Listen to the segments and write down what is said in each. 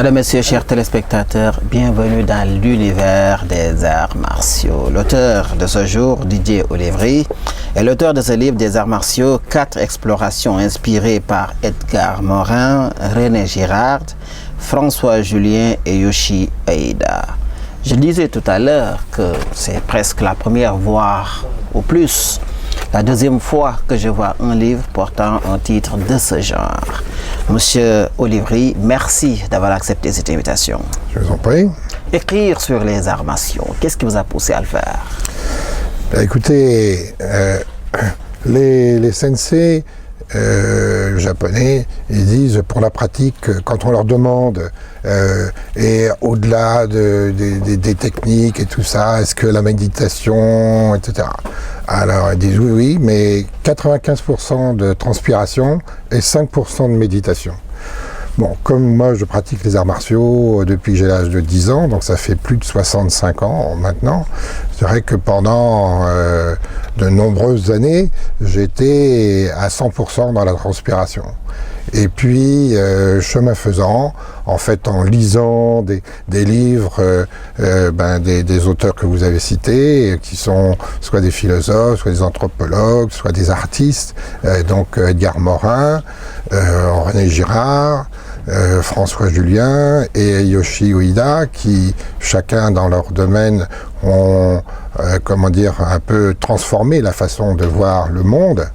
Mesdames, Messieurs, chers téléspectateurs, bienvenue dans l'univers des arts martiaux. L'auteur de ce jour, Didier Olivry, est l'auteur de ce livre des arts martiaux, 4 explorations inspirées par Edgar Morin, René Girard, François Julien et Yoshi Aida. Je disais tout à l'heure que c'est presque la première, voire au plus, la deuxième fois que je vois un livre portant un titre de ce genre. Monsieur Olivry, merci d'avoir accepté cette invitation. Je vous en prie. Écrire sur les arts martiaux, qu'est-ce qui vous a poussé à le faire? Écoutez, les sensei japonais, ils disent pour la pratique, quand on leur demande et au-delà des techniques et tout ça, est-ce que la méditation, etc. Alors ils disent oui, mais 95% de transpiration et 5% de méditation. Bon, comme moi je pratique les arts martiaux depuis que j'ai l'âge de 10 ans, donc ça fait plus de 65 ans maintenant, c'est vrai que pendant de nombreuses années, j'étais à 100% dans la transpiration. Et puis, chemin faisant, en fait, en lisant des livres des auteurs que vous avez cités, qui sont soit des philosophes, soit des anthropologues, soit des artistes, donc Edgar Morin, René Girard, François Julien et Yoshi Aida, qui chacun dans leur domaine ont un peu transformé la façon de voir le monde.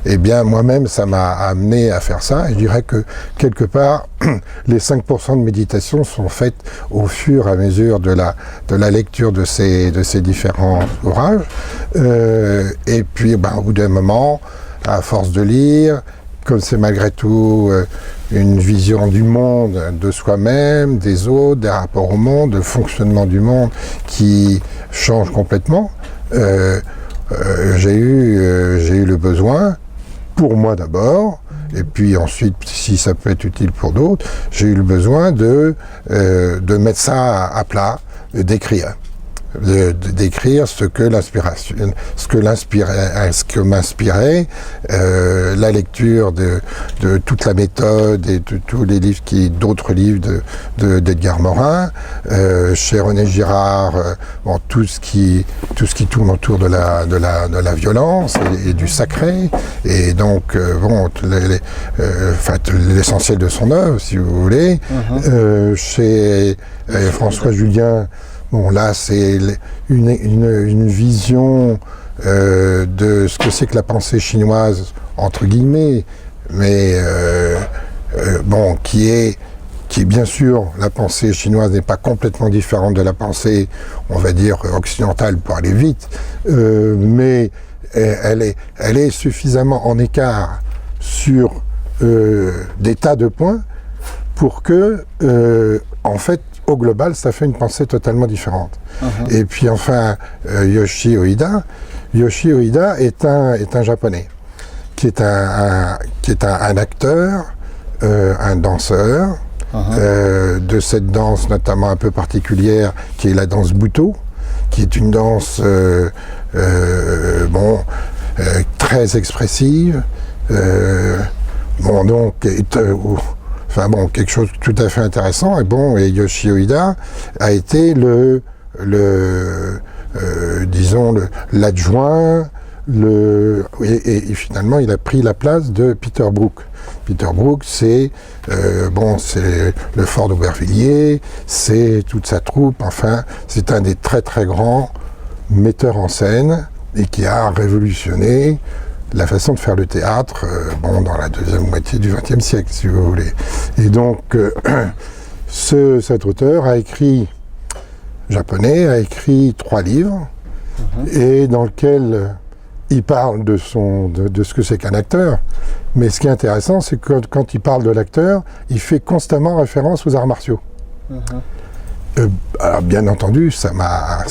Eh bien moi-même ça m'a amené à faire ça, et je dirais que quelque part les 5% de méditation sont faites au fur et à mesure de la lecture de ces différents ouvrages, et puis au bout d'un moment, à force de lire, comme c'est malgré tout une vision du monde, de soi-même, des autres, des rapports au monde, le fonctionnement du monde qui change complètement, j'ai eu le besoin, pour moi d'abord, et puis ensuite, si ça peut être utile pour d'autres, j'ai eu le besoin de mettre ça à plat, d'écrire. D'écrire ce que m'inspirait la lecture de toute la méthode et de tous les livres d'autres livres d'Edgar Morin, chez René Girard, tout ce qui tourne autour de la violence et du sacré, et donc l'essentiel de son œuvre, si vous voulez. Chez François Julien, bon, là, c'est une vision de ce que c'est que la pensée chinoise, entre guillemets, mais qui est bien sûr, la pensée chinoise n'est pas complètement différente de la pensée, on va dire, occidentale pour aller vite, mais elle est suffisamment en écart sur des tas de points pour que, en fait, au global, ça fait une pensée totalement différente. Et puis enfin, Yoshi Aida est un japonais, qui est un acteur, un danseur, de cette danse notamment un peu particulière, qui est la danse Buto, qui est une danse très expressive, quelque chose de tout à fait intéressant. Et Yoshi Aida a été l'adjoint, et finalement il a pris la place de Peter Brook. Peter Brook, c'est le fort d'Aubervilliers, c'est toute sa troupe, enfin, c'est un des très très grands metteurs en scène, et qui a révolutionné la façon de faire le théâtre, dans la deuxième moitié du XXe siècle, si vous voulez. Et donc, cet auteur japonais, a écrit 3 livres, et dans lequel il parle de ce que c'est qu'un acteur. Mais ce qui est intéressant, c'est que quand il parle de l'acteur, il fait constamment référence aux arts martiaux. Alors bien entendu, ça m'a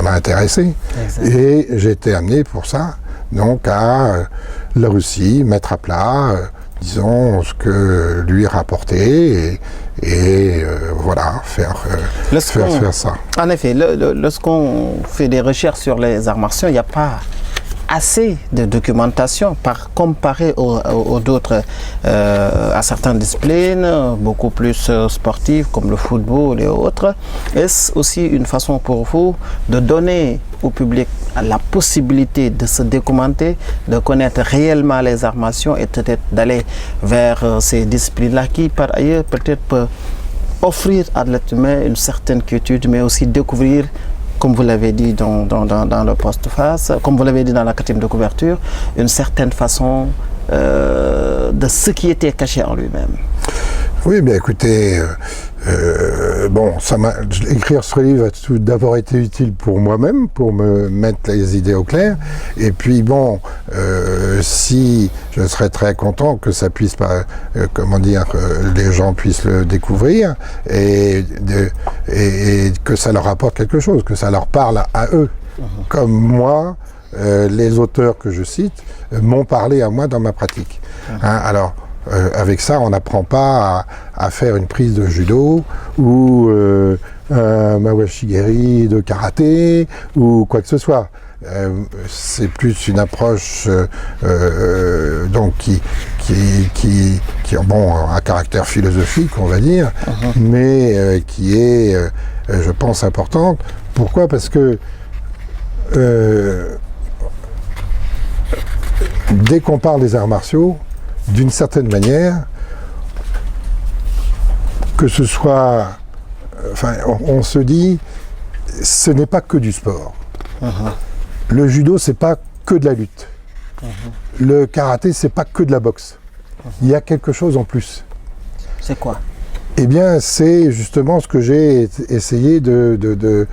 intéressé. Exact. Et j'ai été amené pour ça, donc à là aussi mettre à plat, disons, ce que lui rapportait, et faire ça. En effet, lorsqu'on fait des recherches sur les arts martiaux, il n'y a pas assez de documentation comparé aux d'autres, à certaines disciplines beaucoup plus sportives comme le football et autres. Est-ce aussi une façon pour vous de donner au public la possibilité de se documenter, de connaître réellement les arts martiaux et peut-être d'aller vers ces disciplines-là qui par ailleurs peut-être peut offrir à l'être humain une certaine quiétude, mais aussi découvrir, comme vous l'avez dit dans le postface, comme vous l'avez dit dans la quatrième de couverture, une certaine façon de ce qui était caché en lui-même. Oui, bien écoutez, bon, écrire ce livre a tout d'abord été utile pour moi-même, pour me mettre les idées au clair. Et puis bon, si je serais très content que ça puisse pas, comment dire, les gens puissent le découvrir et que ça leur apporte quelque chose, que ça leur parle à eux, comme moi. Les auteurs que je cite m'ont parlé à moi dans ma pratique. Alors, avec ça, on n'apprend pas à faire une prise de judo ou un mawashigeri de karaté ou quoi que ce soit. C'est plus une approche donc qui a bon, un caractère philosophique, on va dire, mais qui est, je pense, importante. Pourquoi ? Parce que dès qu'on parle des arts martiaux, d'une certaine manière, que ce soit, enfin, on se dit, ce n'est pas que du sport. Le judo, c'est pas que de la lutte. Le karaté, c'est pas que de la boxe. Il y a quelque chose en plus. C'est quoi ? Eh bien, c'est justement ce que j'ai essayé d'aller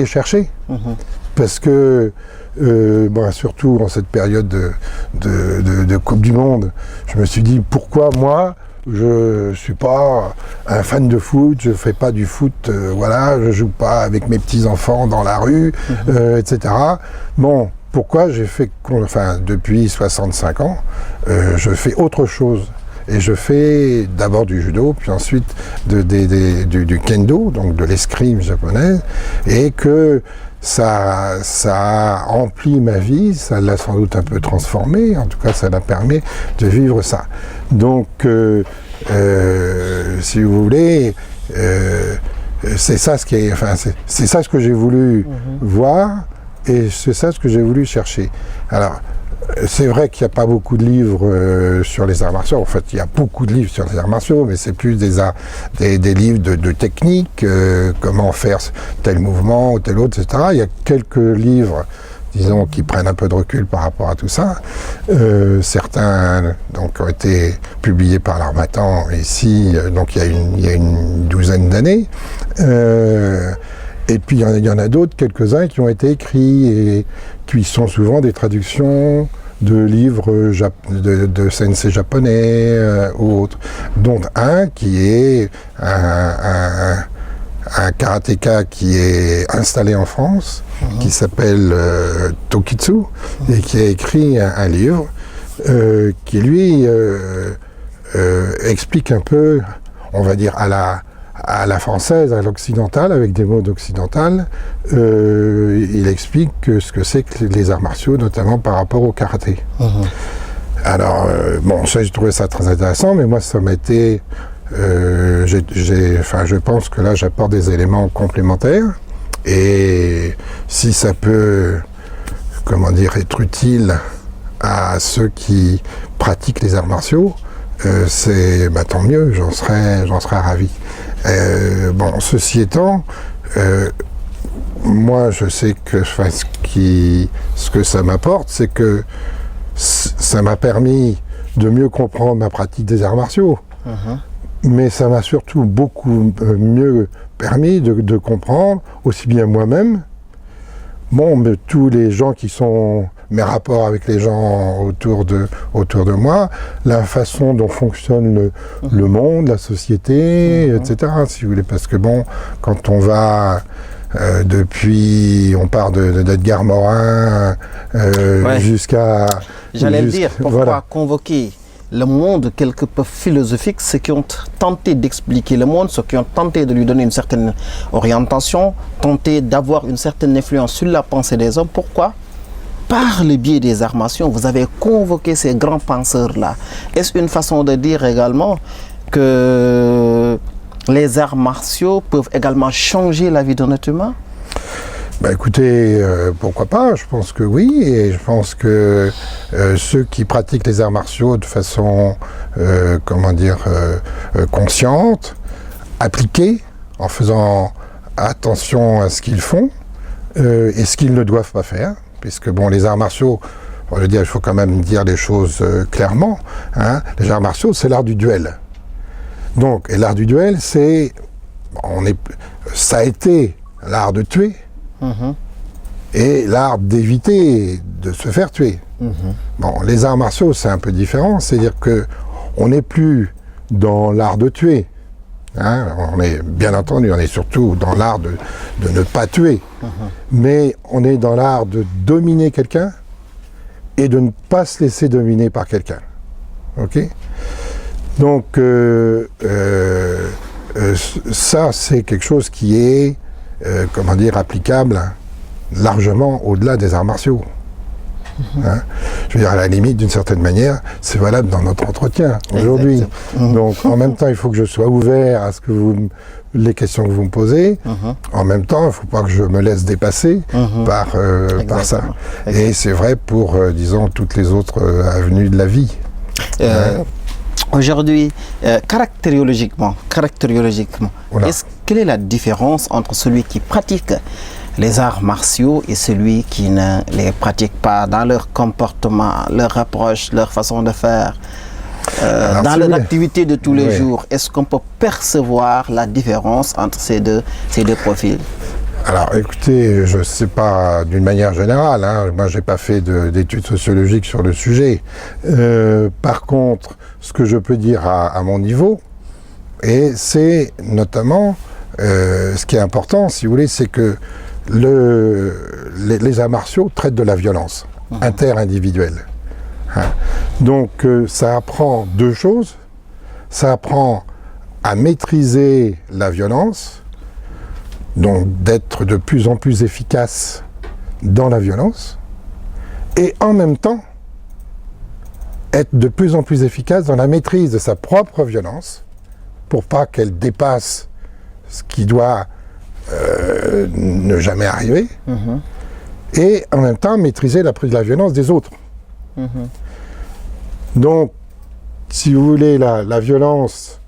chercher. Parce que bon, surtout en cette période de Coupe du Monde, je me suis dit pourquoi moi je suis pas un fan de foot, je fais pas du foot, voilà, je joue pas avec mes petits enfants dans la rue, etc. Bon, pourquoi j'ai fait, enfin depuis 65 ans, je fais autre chose. Et je fais d'abord du judo, puis ensuite du kendo, donc de l'escrime japonaise, et que ça a rempli ma vie, ça l'a sans doute un peu transformé, en tout cas ça m'a permis de vivre ça. Donc, si vous voulez, c'est ça ce qui est, enfin, c'est ça ce que j'ai voulu voir, et c'est ça ce que j'ai voulu chercher. Alors, c'est vrai qu'il n'y a pas beaucoup de livres sur les arts martiaux. En fait, il y a beaucoup de livres sur les arts martiaux, mais c'est plus des livres de technique, comment faire tel mouvement ou tel autre, etc. Il y a quelques livres, disons, qui prennent un peu de recul par rapport à tout ça. Certains donc, ont été publiés par l'Harmattan ici, donc il y a une douzaine d'années. Et puis il y en a d'autres, quelques-uns, qui ont été écrits et qui sont souvent des traductions de livres de sensei japonais ou autres. Dont un qui est un karatéka qui est installé en France, qui s'appelle Tokitsu, et qui a écrit un livre qui lui explique un peu, on va dire, à la française, à l'occidentale, avec des mots d'occidental, il explique ce que c'est que les arts martiaux, notamment par rapport au karaté. Alors, bon, ça, j'ai trouvé ça très intéressant, mais moi, ça m'a été... je pense que là, j'apporte des éléments complémentaires, et si ça peut, comment dire, être utile à ceux qui pratiquent les arts martiaux, c'est tant mieux, j'en serais ravi. Bon, ceci étant, moi je sais que ce que ça m'apporte, c'est que ça m'a permis de mieux comprendre ma pratique des arts martiaux, mais ça m'a surtout beaucoup mieux permis de comprendre, aussi bien moi-même, bon, mais tous les gens qui sont... mes rapports avec les gens autour de moi, la façon dont fonctionne le monde, la société, etc. Si vous voulez, parce que bon, quand on va on part d'Edgar Morin jusqu'à... J'allais le dire, pourquoi convoquer le monde quelque peu philosophique, ceux qui ont tenté d'expliquer le monde, ceux qui ont tenté de lui donner une certaine orientation, tenté d'avoir une certaine influence sur la pensée des hommes, pourquoi par le biais des arts martiaux, vous avez convoqué ces grands penseurs-là. Est-ce une façon de dire également que les arts martiaux peuvent également changer la vie d'un être humain? Bah écoutez, pourquoi pas? Je pense que oui, et je pense que ceux qui pratiquent les arts martiaux de façon, consciente, appliquée, en faisant attention à ce qu'ils font et ce qu'ils ne doivent pas faire, puisque bon, les arts martiaux, je veux dire, il faut quand même dire les choses clairement, hein, les arts martiaux, c'est l'art du duel. Donc, et l'art du duel, ça a été l'art de tuer, et l'art d'éviter de se faire tuer. Bon, les arts martiaux, c'est un peu différent, c'est-à-dire que on n'est plus dans l'art de tuer. Hein, on est, bien entendu, on est surtout dans l'art de ne pas tuer. Mais on est dans l'art de dominer quelqu'un et de ne pas se laisser dominer par quelqu'un. Ok ? Donc, ça, c'est quelque chose qui est, applicable largement au-delà des arts martiaux. Hein? Je veux dire, à la limite, d'une certaine manière, c'est valable dans notre entretien aujourd'hui. Donc, en même temps, il faut que je sois ouvert à les questions que vous me posez. En même temps, il ne faut pas que je me laisse dépasser par ça. Et c'est vrai pour, disons, toutes les autres avenues de la vie. Aujourd'hui, caractériologiquement, voilà. Quelle est la différence entre celui qui pratique les arts martiaux et celui qui ne les pratique pas dans leur comportement, leur approche, leur façon de faire, dans leur activité de tous les jours? Est-ce qu'on peut percevoir la différence entre ces deux profils? Alors écoutez, je ne sais pas d'une manière générale, hein, moi j'ai pas fait d'études sociologiques sur le sujet. Par contre, ce que je peux dire à mon niveau, et c'est notamment ce qui est important, si vous voulez, c'est que les arts martiaux traitent de la violence inter-individuelle. Hein. Donc ça apprend deux choses. Ça apprend à maîtriser la violence, donc d'être de plus en plus efficace dans la violence, et en même temps être de plus en plus efficace dans la maîtrise de sa propre violence, pour pas qu'elle dépasse ce qui doit ne jamais arriver, et en même temps maîtriser la violence des autres. Donc, si vous voulez, la violence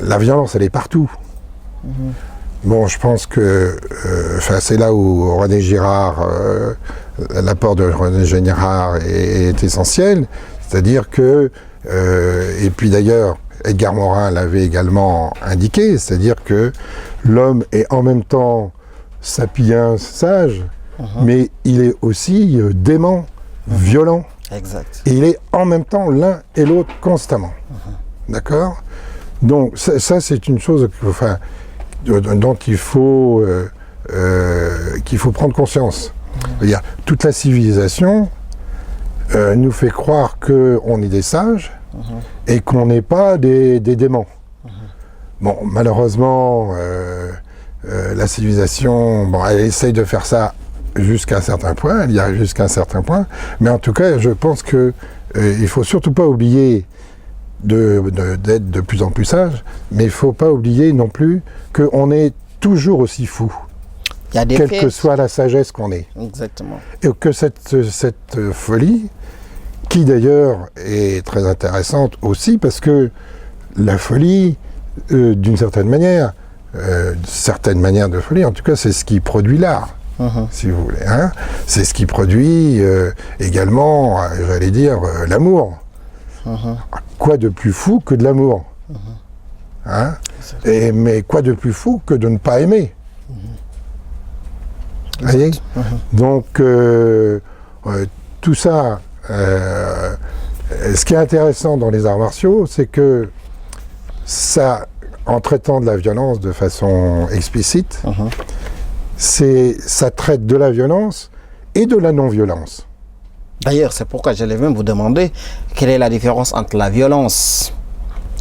la violence, elle est partout. Bon, je pense que c'est là où René Girard, l'apport de René Girard est essentiel, c'est-à-dire que, et puis d'ailleurs, Edgar Morin l'avait également indiqué, c'est-à-dire que l'homme est en même temps sapiens, sage, mais il est aussi dément, violent. Exact. Et il est en même temps l'un et l'autre constamment. D'accord ? Donc ça c'est une chose dont qu'il faut prendre conscience. C'est-à-dire, toute la civilisation nous fait croire qu'on est des sages et qu'on n'est pas des démons. Bon, malheureusement, la civilisation, elle essaye de faire ça jusqu'à un certain point, elle y arrive jusqu'à un certain point, mais en tout cas, je pense que il faut surtout pas oublier d'être de plus en plus sage, mais il faut pas oublier non plus qu'on est toujours aussi fou, quelle que soit la sagesse qu'on est. Exactement. Et que cette folie, qui d'ailleurs est très intéressante aussi, parce que la folie, d'une certaine manière, certaines manières de folie, en tout cas, c'est ce qui produit l'art. Si vous voulez, hein. C'est ce qui produit également, j'allais dire, l'amour. Quoi de plus fou que de l'amour, hein. Mais quoi de plus fou que de ne pas aimer. Vous voyez. Donc tout ça, ce qui est intéressant dans les arts martiaux, c'est que ça, en traitant de la violence de façon explicite, ça traite de la violence et de la non-violence. D'ailleurs, c'est pourquoi j'allais même vous demander quelle est la différence entre la violence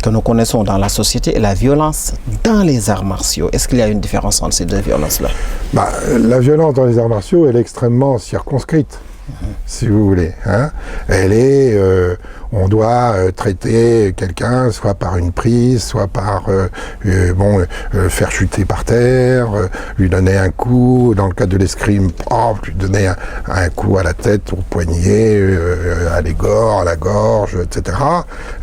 que nous connaissons dans la société et la violence dans les arts martiaux. Est-ce qu'il y a une différence entre ces deux violences-là? La violence dans les arts martiaux, elle est extrêmement circonscrite, si vous voulez. Hein. Elle est, on doit traiter quelqu'un soit par une prise, soit par faire chuter par terre, lui donner un coup, dans le cas de l'escrime, lui donner un coup à la tête, au poignet, à l'égorge, à la gorge, etc.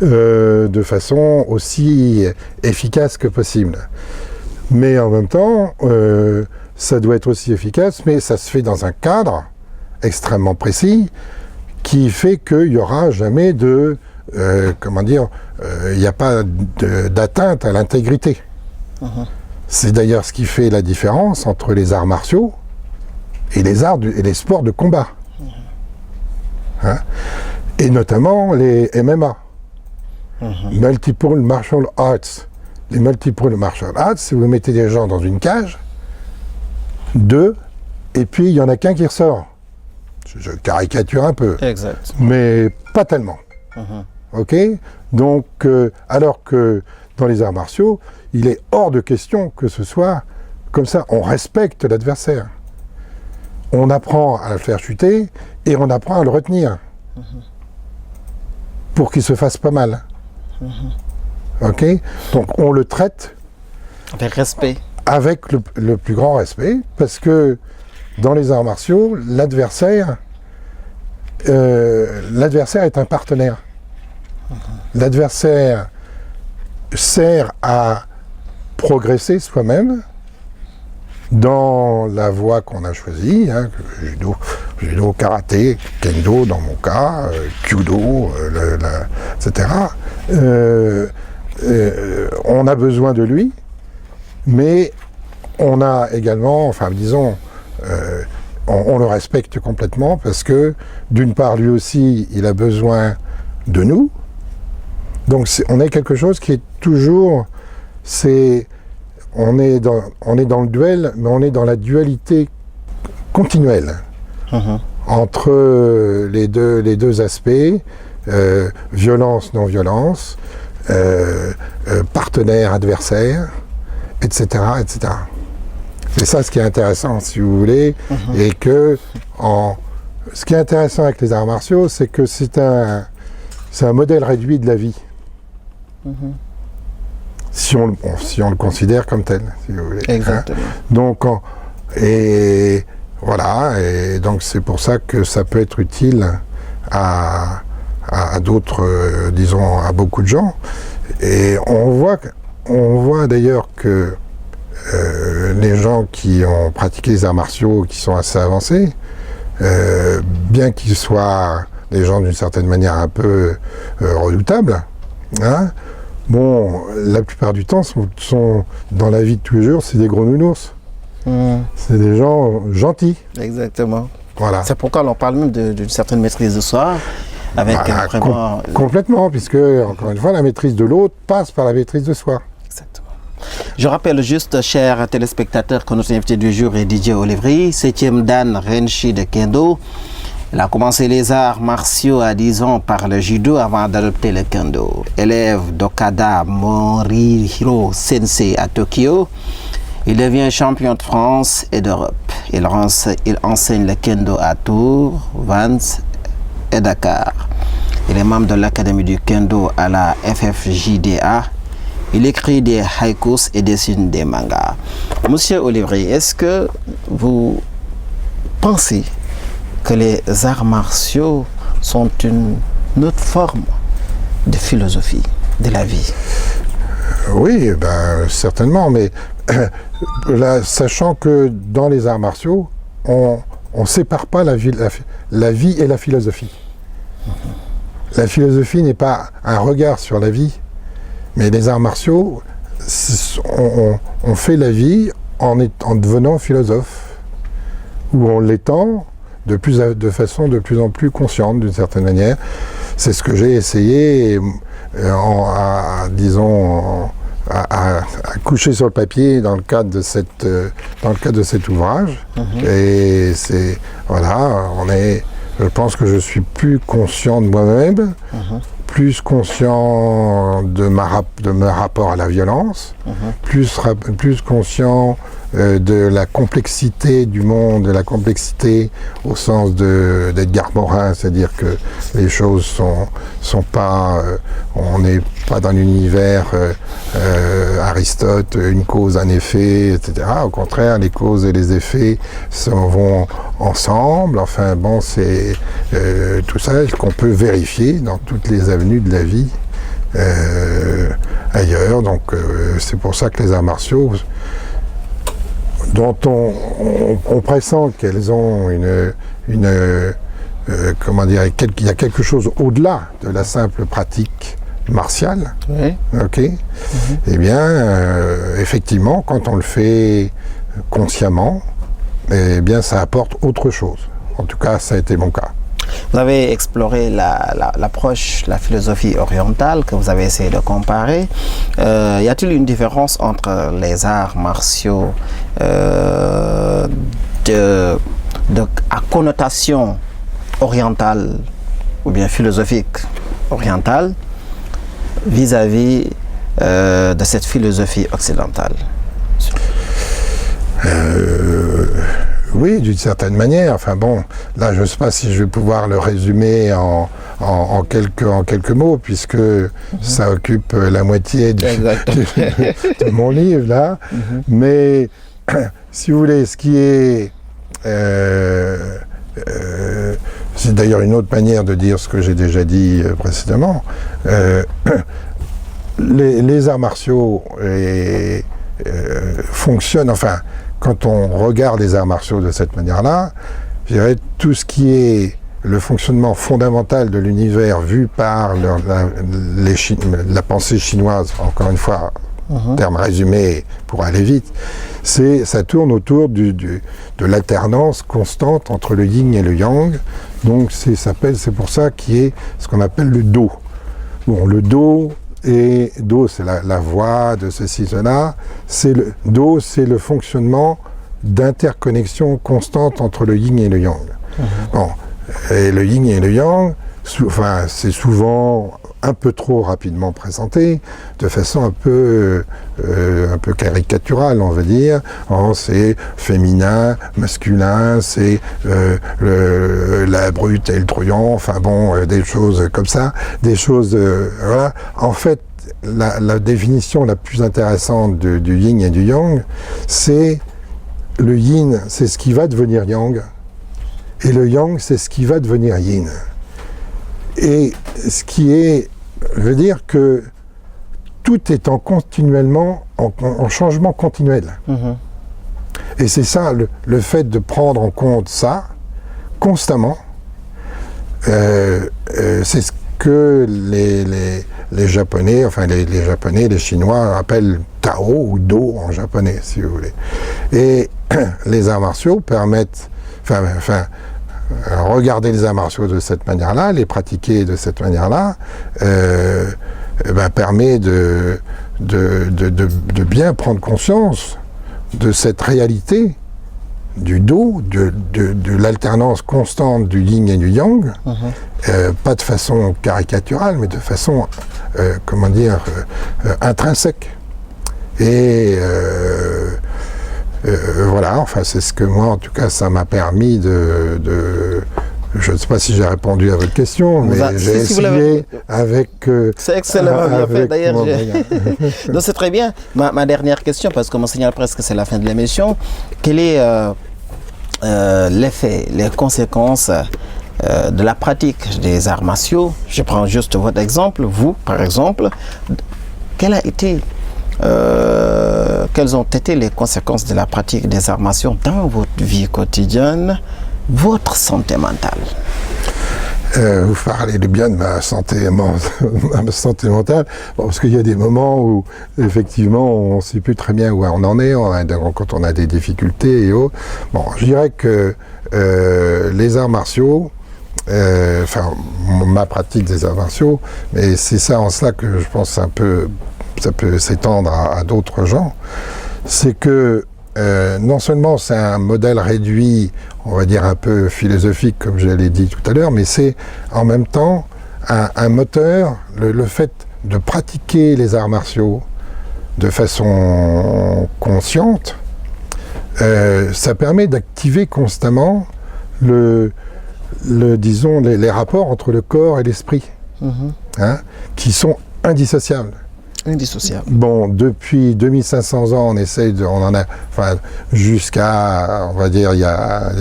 De façon aussi efficace que possible. Mais en même temps, ça doit être aussi efficace, mais ça se fait dans un cadre extrêmement précis, qui fait qu'il n'y aura jamais de, il n'y a pas d'atteinte à l'intégrité. C'est d'ailleurs ce qui fait la différence entre les arts martiaux et les sports de combat. Hein? Et notamment les MMA. Multiple Martial Arts. Les Multiple Martial Arts, c'est vous mettez des gens dans une cage, deux, et puis il n'y en a qu'un qui ressort. Je caricature un peu, exact, mais pas tellement. Ok. Donc, alors que dans les arts martiaux, il est hors de question que ce soit comme ça. On respecte l'adversaire. On apprend à le faire chuter et on apprend à le retenir pour qu'il se fasse pas mal. Ok. Donc, on le traite avec respect. Avec le plus grand respect, parce que dans les arts martiaux, l'adversaire est un partenaire. L'adversaire sert à progresser soi-même dans la voie qu'on a choisie, hein, judo, karaté, kendo dans mon cas, kyudo, etc. On a besoin de lui, mais on a également, on le respecte complètement parce que, d'une part, lui aussi, il a besoin de nous. Donc, on est quelque chose qui est toujours... on est dans le duel, mais on est dans la dualité continuelle entre les deux aspects, violence, non-violence, partenaire, adversaire, etc., etc. C'est ça ce qui est intéressant, si vous voulez, et que ce qui est intéressant avec les arts martiaux, c'est que c'est un modèle réduit de la vie, si on le considère comme tel, si vous voulez. Exactement. Hein. Donc, et donc c'est pour ça que ça peut être utile à d'autres, disons, à beaucoup de gens. Et on voit d'ailleurs que les gens qui ont pratiqué les arts martiaux, qui sont assez avancés, bien qu'ils soient des gens d'une certaine manière un peu redoutables, hein, bon, la plupart du temps, sont dans la vie de tous les jours, c'est des gros nounours. C'est des gens gentils. Exactement. Voilà. C'est pourquoi on parle même d'une certaine maîtrise de soi, avec vraiment... Complètement, puisque, encore une fois, la maîtrise de l'autre passe par la maîtrise de soi. Exactement. Je rappelle juste, chers téléspectateurs, que notre invité du jour est Didier Olivry, 7e Dan Renshi de Kendo. Il a commencé les arts martiaux à 10 ans par le judo avant d'adopter le kendo. Élève d'Okada Morihiro Sensei à Tokyo, il devient champion de France et d'Europe. Il enseigne le kendo à Tours, Vence et Dakar. Il est membre de l'Académie du kendo à la FFJDA. Il écrit des haïkus et dessine des mangas. Monsieur Olivry, est-ce que vous pensez que les arts martiaux sont une autre forme de philosophie de la vie? Oui, certainement, mais là, sachant que dans les arts martiaux, on ne sépare pas la vie et la philosophie. La philosophie n'est pas un regard sur la vie, mais les arts martiaux, on fait la vie en devenant philosophe, ou en l'étant de façon de plus en plus consciente, d'une certaine manière. C'est ce que j'ai essayé, à coucher sur le papier dans le cadre de cet ouvrage. Et je pense que je suis plus conscient de moi-même, plus conscient de mon rapport à la violence, plus conscient de la complexité du monde, de la complexité au sens d'Edgar Morin, c'est-à-dire que les choses sont pas, on n'est pas dans l'univers Aristote, une cause, un effet, etc. Au contraire, les causes et les effets vont ensemble. Enfin bon, c'est tout ça qu'on peut vérifier dans toutes les avenues de la vie ailleurs. Donc c'est pour ça que les arts martiaux, dont on pressent qu'elles ont comment dire, il y a quelque chose au-delà de la simple pratique martiale. Oui. Ok. Eh bien, effectivement, quand on le fait consciemment, eh bien, ça apporte autre chose. En tout cas, ça a été mon cas. Vous avez exploré l'approche, la philosophie orientale que vous avez essayé de comparer. Y a-t-il une différence entre les arts martiaux à connotation orientale ou bien philosophique orientale vis-à-vis de cette philosophie occidentale? Oui, d'une certaine manière. Enfin bon, là, je ne sais pas si je vais pouvoir le résumer en quelques mots, puisque ça occupe la moitié de mon livre, là. Mais, si vous voulez, ce qui est... c'est d'ailleurs une autre manière de dire ce que j'ai déjà dit précédemment. Les arts martiaux fonctionnent, enfin... Quand on regarde les arts martiaux de cette manière-là, je dirais tout ce qui est le fonctionnement fondamental de l'univers vu par la pensée chinoise, encore une fois, terme résumé pour aller vite, ça tourne autour de l'alternance constante entre le yin et le yang. Donc c'est pour ça qu'il y a ce qu'on appelle le do. Bon, le do... Et Do, c'est la voix de ceci, cela. Do, c'est le fonctionnement d'interconnexion constante entre le yin et le yang. Bon, et le yin et le yang, enfin, c'est souvent un peu trop rapidement présenté, de façon un peu caricaturale, on va dire. C'est féminin, masculin, c'est la brute et le truand, enfin bon, des choses comme ça, des choses... voilà. En fait, la définition la plus intéressante du yin et du yang, c'est le yin, c'est ce qui va devenir yang, et le yang, c'est ce qui va devenir yin. Et ce qui est, veut dire que tout est continuellement en changement continuel. Et c'est ça, le fait de prendre en compte ça constamment, c'est ce que les Japonais, enfin les Japonais, les Chinois appellent Tao ou Do en japonais, si vous voulez. Et les arts martiaux permettent, regarder les arts martiaux de cette manière-là, les pratiquer de cette manière-là, permet de bien prendre conscience de cette réalité du Do, de l'alternance constante du yin et du yang, pas de façon caricaturale, mais de façon, intrinsèque. Et voilà, enfin c'est ce que moi, en tout cas, ça m'a permis je ne sais pas si j'ai répondu à votre question, mais j'ai essayé avec... c'est excellemment bien fait, d'ailleurs. Donc c'est très bien. Ma dernière question, parce qu'on me signale presque c'est la fin de l'émission, quel est l'effet, les conséquences de la pratique des arts martiaux? Je prends juste votre exemple, vous, par exemple. Quelles ont été les conséquences de la pratique des arts martiaux dans votre vie quotidienne, votre santé mentale? Vous parlez bien de ma santé mentale, parce qu'il y a des moments où, effectivement, on ne sait plus très bien où on en est, quand on a des difficultés et autres. Bon, je dirais que les arts martiaux, ma pratique des arts martiaux, mais c'est ça en cela que je pense ça peut s'étendre à d'autres gens, c'est que non seulement c'est un modèle réduit, on va dire un peu philosophique, comme je l'ai dit tout à l'heure, mais c'est en même temps un moteur, le fait de pratiquer les arts martiaux de façon consciente, ça permet d'activer constamment disons, les rapports entre le corps et l'esprit, qui sont indissociables. Indissociable. Bon, depuis 2500 ans, on en a, enfin, jusqu'à, on va dire, il y a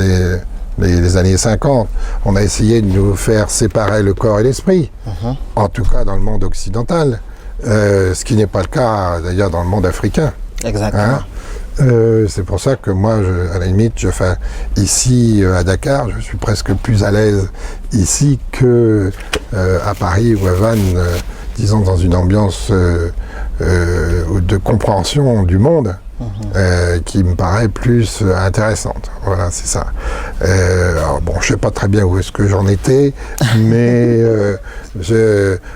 les années 50, on a essayé de nous faire séparer le corps et l'esprit, en tout cas dans le monde occidental, ce qui n'est pas le cas d'ailleurs dans le monde africain. Exactement. C'est pour ça que moi, à la limite, ici à Dakar, je suis presque plus à l'aise ici que à Paris ou à Vannes, disons dans une ambiance de compréhension du monde qui me paraît plus intéressante. Voilà, c'est ça. Alors bon, je sais pas très bien où est-ce que j'en étais, mais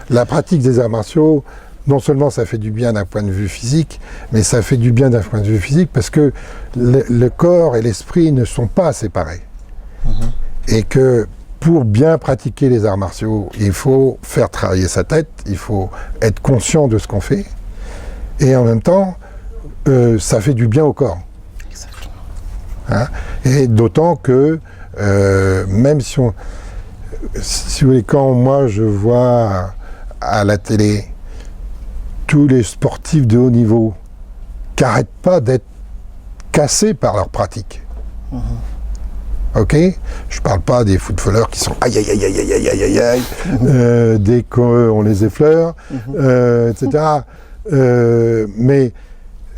la pratique des arts martiaux, non seulement ça fait du bien d'un point de vue physique, mais ça fait du bien d'un point de vue physique parce que le corps et l'esprit ne sont pas séparés. Et que pour bien pratiquer les arts martiaux, il faut faire travailler sa tête, il faut être conscient de ce qu'on fait, et en même temps, ça fait du bien au corps. Exactement. Et d'autant que, même si vous voulez, quand moi je vois à la télé tous les sportifs de haut niveau qui n'arrêtent pas d'être cassés par leur pratique. Ok, je parle pas des footballeurs qui sont aïe aïe aïe aïe aïe aïe aïe aïe dès qu'on les effleure, etc. Mais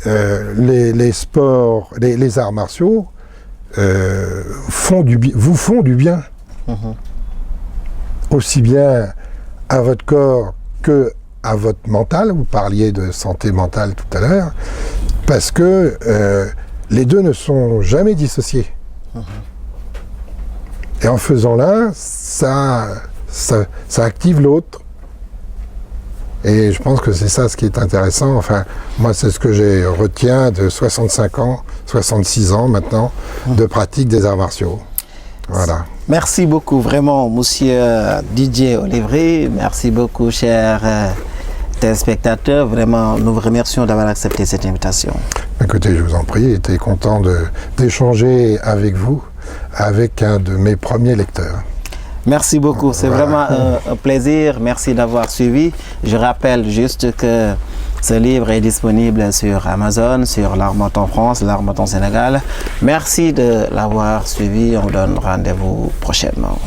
les sports, les arts martiaux vous font du bien, aussi bien à votre corps que à votre mental. Vous parliez de santé mentale tout à l'heure, parce que les deux ne sont jamais dissociés. Et en faisant l'un, ça active l'autre. Et je pense que c'est ça ce qui est intéressant. Enfin, moi, c'est ce que je retiens de 65 ans, 66 ans maintenant, de pratique des arts martiaux. Voilà. Merci beaucoup, vraiment, monsieur Didier Olivry. Merci beaucoup, chers téléspectateurs. Vraiment, nous vous remercions d'avoir accepté cette invitation. Écoutez, je vous en prie, j'étais content d'échanger avec vous, avec un de mes premiers lecteurs. Merci beaucoup, c'est vraiment un plaisir. Merci d'avoir suivi. Je rappelle juste que ce livre est disponible sur Amazon, sur l'Harmattan France, l'Harmattan Sénégal. Merci de l'avoir suivi. On vous donne rendez-vous prochainement.